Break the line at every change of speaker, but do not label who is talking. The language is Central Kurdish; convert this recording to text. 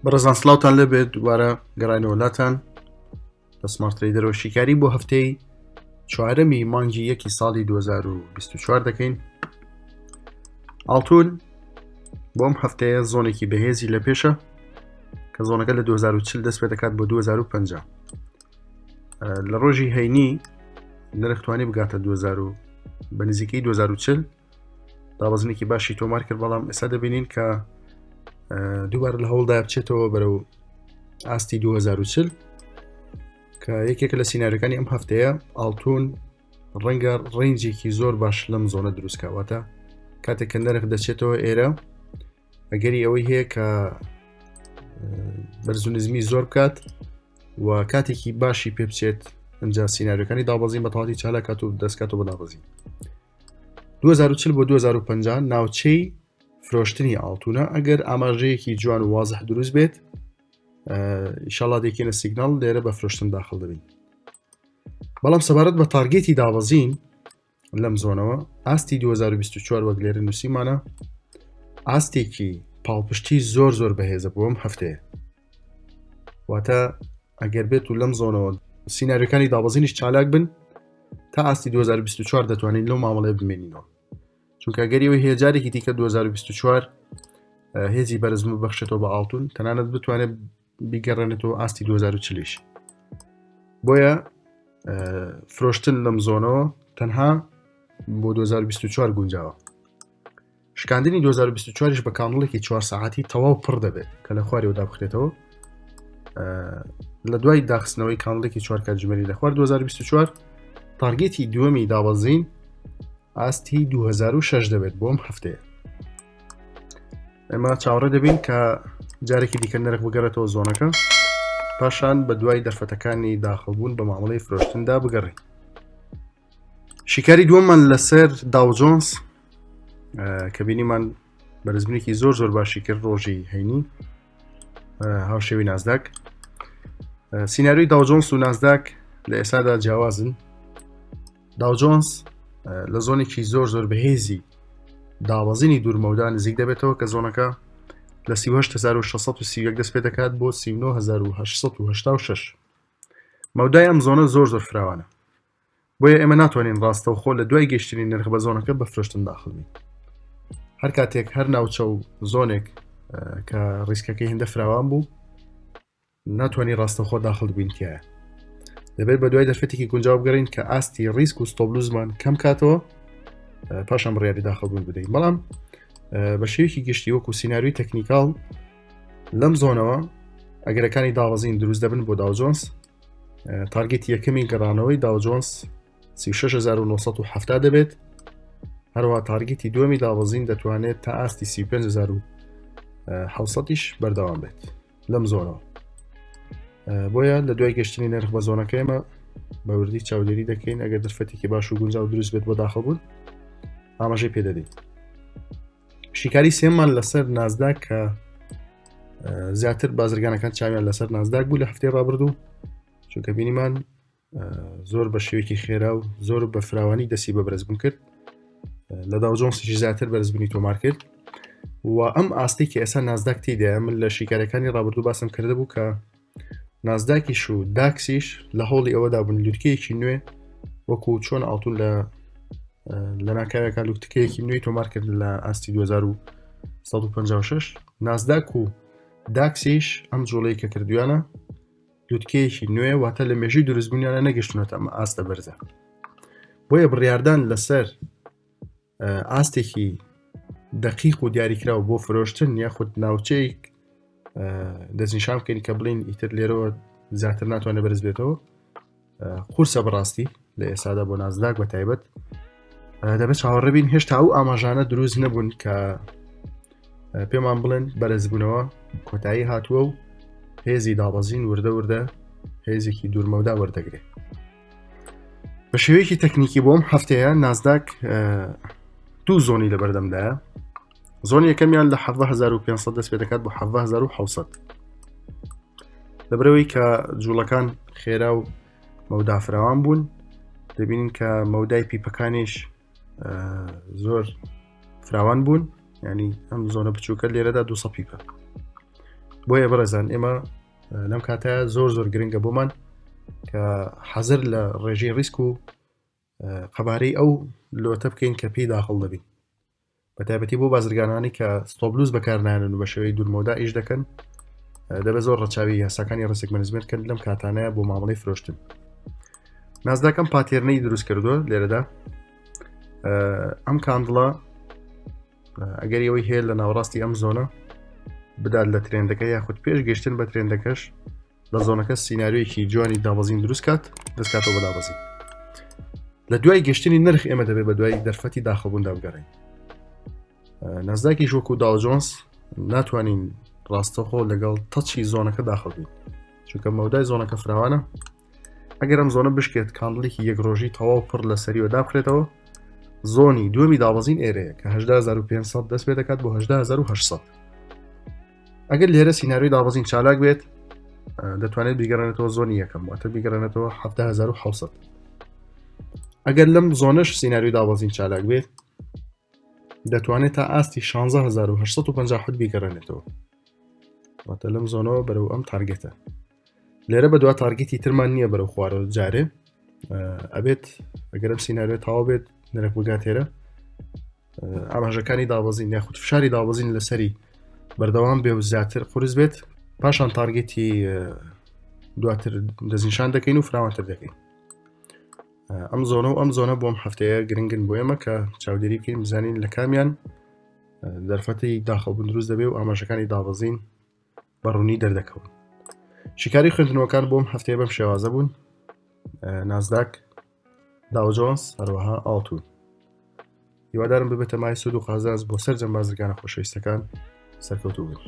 بەڕێزان سڵاوتان لەبێت دووبارە گەڕانەوە لاتان لە سمارت ترەیدەرەوە شیکاری بۆ هەفتەی چوارەمی مانگی یەکی ساڵی 2024 دەکەین. ئاڵتون بۆم هەفتەیە زۆنێکی بەهێزی لە پێشە کە زۆنەکە لە 2040 دەست پێ دەکات بۆ 2050. لە ڕۆژی هەینی نرختوانی بگاتە 2000 بە نزیکەی 2040 دابەزنێکی باشی تۆمار کرد، بەڵام ئێستا دەبینین کە دووبارە لە هەوڵدا بچێتەوە بەرەو ئاستی 2040 کە یەکێک لە سیناریەکانی ئەم هەفتەیە ئاڵتون ڕەنگە ڕێنجێکی زۆر باش لەم زۆنە دروستکەواتە کاتێک کە نرخ دەچێتەوە ئێرە ئەگەری ئەوەی هەیە کە بەرزونزمی زۆر بکات و کاتێکی باشی پێ بچێت ئەنجا سیناریەکانی دابەزین بە تەواوی چالاکات و دەستکاتەوە بە دابەزین. 2040 بۆ 2050 ناوچەی فرۆشتنی ئاڵتونە ئەگەر ئاماژەیەکی جوان و وازح دروست بێت ئینشاڵڵا دێکێنە سیگنال لێرە بە فرۆشتن داخل دەبین. بەڵام سەبارەت بە تارگێتی دابەزین لەم زۆنەوە ئاستی 2024 وەک لێرە نووسیمانە ئاستێکی پاڵپشتی زۆر زۆر بەهێزە بۆم هەفتەیە، واتە ئەگەر بێت و لەم زۆنەوە سیناریەکانی دابەزینیش چالاک بن تا ئاستی 2024 دەتوانین لەو مامەڵێ بمێنینەوە، چونکە گەریەوەی هەیە جارێکی دیکە 2024 هێزی بەرزم بەخشێتەوە بە ئاڵتون تەنانەت بتوانێت بیگەڕێنێتەوە ئاستی 2040. بۆیە فرۆشتن لەم زۆنەوە تەنها بۆ 2024 گونجاوە. شکاندنی 2024ش بە کانڵێکی 4 ساعتی تەواو پڕ دەبێت کە لە خوارەوەدا بخرێتەوە لە دوای داخستنەوەی کانڵێکی 4 کاتژمێری لە خوار 2024. تارگێتی دووەمی دابەزین ئاستی 2006 دەبێت بۆم هەفتەیە. ئێمە چاوەڕێ دەبین کە جارێکی دیکە نرخ بگەڕێتەوە زۆنەکە پاشان بە دوای دەرفەتەکانی داخڵبوون بە مامەڵەی فرۆشتندا بگەڕین. شیکاری دووەممان لەسەر داو جۆنس کە بینیمان بەرزبوونێکی زۆر زۆر باشی کرد ڕۆژی هەینی هاوشێوی نازداک. سیناریۆی داو جۆنس و نازداک لە ئێستادا جیاوازن. داو جۆنس لە زۆنێکی زۆر زۆر بەهێزی دابەزینی دوورمەودا نزیک دەبێتەوە کە زۆنەکە لە 38631 دەست پێ دەکات بۆ 39886. مەودای ئەم زۆنە زۆر زۆر فراوانە، بۆیە ئێمە ناتوانین ڕاستەوخۆ لە دوای گەشتنی نرخ بە زۆنەکە بە فرۆشتن داخل بین. هەر کاتێک هەر ناوچە و زۆنێک کە ڕیسکەکەی هێندە فراوان بوو ناتوانین ڕاستەوخۆ داخل بین کایە. دەبێت بە دوای دەرفەتێکی گونجاو بگەڕین کە ئاستی ریسک و ستۆبلوزمان کەم کاتەوە پاشان بڕیاری داخل بوون بدەین. بەڵام بە شێوەیەکی گشتی وەکو سیناریۆی تەکنیکاڵ لەم زۆنەوە ئەگەرەکانی دابەزین دروست دەبن بۆ داو جۆنس. تارگێتی یەکەمی گەڕانەوەی داو جۆنس 36970 دەبێت. هەروە تارگێتی دووەمی دابەزین دەتوانێت تا ئاستی 35700ش بەردەوام بێت لەم زۆنەوە. بۆیە لە دوای گەشتنی نرخ بە زۆنەکە ئێمە بە وردی چاودێری دەکەین ئەگەر دەرفەتێکی باش و گونجاو دروست بێت بۆ داخل بوون ئاماژەی پێدەدەین. شیکاری سێممان لەسەر نازداک کە زیاتر بازرگانەکان چاویان لەسەر نازداک بوو لە هەفتەی ڕابردوو، چونکە بینیمان زۆر بە شێوەیەکی خێرا و زۆر بە فراوانی دەستی بە بەرزبوون کرد، لە داو جۆنسیش زیاتر بەرزبوونی تۆمار کرد و ئەم ئاستی کە ئێستا نازداک تێدایە من لە شیکارەکانی ڕابردوو باسم کرده بوو کە نازداکیش و داکسیش لە هەوڵی ئەوەدا بوون لوتکەیەکی نوێ وەکو چۆن ئاڵتون لە ناکاوێکە لوتکەیەکی نوێی تۆمار کرد لە ئاستی 2156. نازداک و داکسیش ئەم جۆڵەی کە کردویانە لوتکەیەکی نوێ واتە لە مێژووی دروستبوونیانە نەگەشتونەتە ئەمە ئاستە بەرزە. بۆیە بڕیاردان لەسەر ئاستێکی دقیق و دیاریکراوە بۆ فرۆشتن یاخود ناوچەیەک دەستنیشان بکەین کە بڵین ئیتر لێرەوە زیاتر ناتوانێت بەرز بێتەوە قورسە بەڕاستی لە ئێستادا بۆ نازداک بە تایبەت دەبێت چاوەڕێبین هێشتا ئەو ئاماژانە دروست نەبوون کە پێمان بڵێن بەرزبوونەوە کۆتایی هاتووە و هێزی دابەزین وردە وردە هێزێکی دوورمەودا وەردەگرێت. بە شێوەیەکی تەکنیکی بۆم هەفتەیە نازداک دوو زۆنی لە بەردەمدایە. زۆنی یەکەمیان لە 17500 دەست پێ دەکات بۆ 17700 لەبەرەوەی کە جوڵەکان خێرا و مەودا فراوان بوون دەبینین کە مەودای پیپەکانیش زۆر فراوان بوون، ینی ئەم زۆنە بچووکە لێرەدا 200 پیپە. بۆیە بەڕێزان ئێمە لەم کاتە زۆر گرنگە بۆمان کە حەزر لە ڕێژەی ریسک و قەبارەی ئەو لۆتە بکەین کە پێی داخڵ دەبین بە تایبەتی بۆ بازرگانانی کە ستۆبلوز بەکارنانن و بە شێوەی دوورمەوەدا ئیش دەکەن دەبێت زۆر ڕەچاوی یاساکانی ڕێسک مەنیجمنتکەن لەم کاتانەیە بۆ مامەڵەی فرۆشتن. نازداکەم پاتێرنەی دروست کردووە لێرەدا ئەم کاندڵە ئەگەر ئەوەی هەیە لە ناوەڕاستی ئەم زۆنە بدات لە ترێندەکە یاخود پێش گەشتن بە ترێندەکەش لە زۆنەکە سینناریۆیەکی جوانی دابەزین دروست کات دەستکاتەوە بەدابەزین. لە دوای گەشتنی نرخ ئێمە دەبێت بە دوای دەرفەتی داخەبووندا بگەڕین. نازداکی ژۆک و داو جۆنس ناتوانین ڕاستەخۆ لەگەڵ تەچی زۆنەکە داخەبین چونکە مەودای زۆنەکە فراوانە. ئەگەر ئەم زۆنە بشکێت کاندڵێکی یەک ڕۆژی تەواو پڕ لە سەریوە دابخرێتەوە زۆنی دووەمی دابەزین ئێرەیە کە 18500 دەست پێ دەکات بۆ 18800. ئەگەر لێرە سینناریۆی دابەزین چالاک بێت دەتوانێت بیگەڕێنێتەوە زۆنی یەکەم واتە بیگەڕێنێتەوە 17600. ئەگەر لەم زۆنەش سینناریۆی دابەزین چالاک بێت دەتوانێت تا ئاستی 16850 بیگەڕێنێتەوە واتە لەم زۆنەوە بەرەو ئەم تارگێتە. لێرە بە دوا تارگێتی ترمان نییە بەرەو خوارەوە جارێ ئەبێت ئەگەرم سینناریۆ تاوا بێت نرخ بگاتێرە ئاماژەکانی دابەزین یاخود فشاری دابەزین لەسەری بەردەوام بێ و زیاتر قورس بێت پاشان تارگێتی دواتر دەستنیشان دەکەین و فراوانتر دەکەین. ئەم زۆنە و ئەم زۆنە بۆم هەفتەیە گرنگن بۆ ئێمە کە چاودێری بکەین بزانین لە کامیان دەرفەتی داخەبوون دروست دەبێ و ئاماژەکانی دابەزین بەڕوونی دەردەکەون. شیکاری خوێندنەوەکان بۆم هەفتەیە بەم شێوازە بوون. نازداک، داو جۆنس هەروەها ئاڵتون. هیوادارم ببێتە مای سود و قازانج بۆ سەرجەم بازرگانە خۆشەویستەکان سەرکەوتوو بن.